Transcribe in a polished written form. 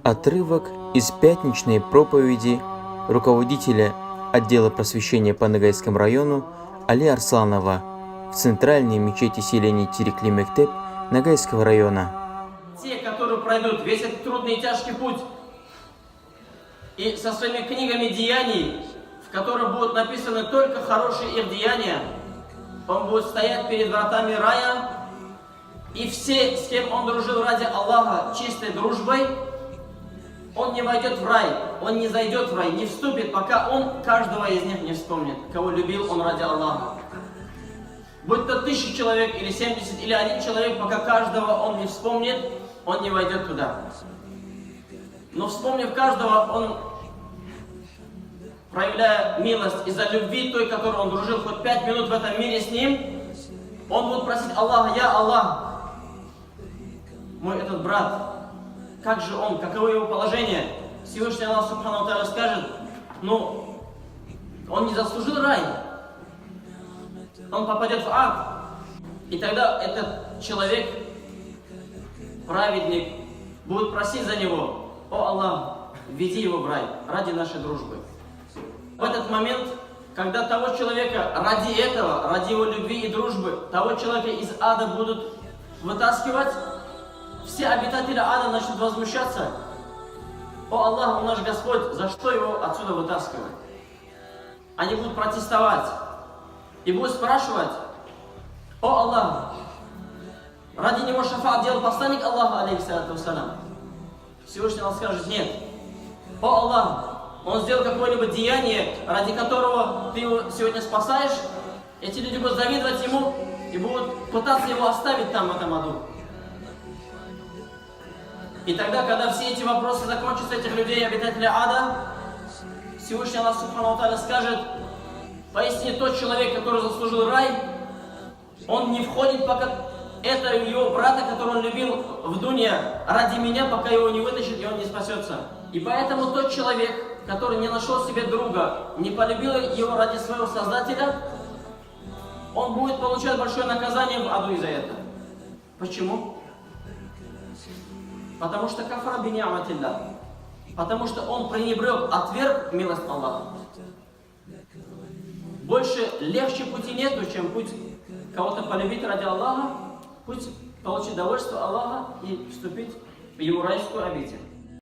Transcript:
Отрывок из пятничной проповеди руководителя отдела просвещения по Ногайскому району Али Арсланова в центральной мечети селения Терекли Мектеп Ногайского района. Те, которые пройдут весь этот трудный и тяжкий путь и со своими книгами деяний, в которых будут написаны только хорошие их деяния, он будет стоять перед вратами рая, и все, с кем он дружил ради Аллаха чистой дружбой, он не войдет в рай, он не зайдет в рай, не вступит, пока он каждого из них не вспомнит, кого любил он ради Аллаха. Будь то 1000 человек, или 70, или 1 человек, пока каждого он не вспомнит, он не войдет туда. Но вспомнив каждого, он, проявляя милость из-за любви той, которой он дружил хоть 5 минут в этом мире с ним, он будет просить Аллаха: «Я Аллах, мой этот брат, как же он, каково его положение?» Всевышний Аллах Субхану Тааля скажет: ну, он не заслужил рай, он попадет в ад. И тогда этот человек, праведник, будет просить за него: «О Аллах, веди его в рай ради нашей дружбы». В этот момент, когда того человека ради этого, ради его любви и дружбы, того человека из ада будут вытаскивать, все обитатели ада начнут возмущаться: «О Аллах, наш Господь, за что его отсюда вытаскивать?» Они будут протестовать и будут спрашивать: «О Аллах, ради него шафаат делал посланник Аллаха, алейхиссалату вассалям?» Всевышний Аллах скажет: «Нет». «О Аллах, он сделал какое-нибудь деяние, ради которого ты его сегодня спасаешь?» Эти люди будут завидовать ему и будут пытаться его оставить там, в этом аду. И тогда, когда все эти вопросы закончатся, этих людей, обитателей ада, Всевышний Аллах Субхану Тааля скажет: «Поистине тот человек, который заслужил рай, он не входит, пока это его брата, которого он любил в дуне, ради меня, пока его не вытащит и он не спасется». И поэтому тот человек, который не нашел себе друга, не полюбил его ради своего Создателя, он будет получать большое наказание в аду из-за этого. Почему? Потому что кафара би ни'матилlah. Потому что он пренебрег, отверг милость Аллаха. Больше легче пути нету, чем путь кого-то полюбить ради Аллаха, путь получить довольство Аллаха и вступить в его райскую обитель.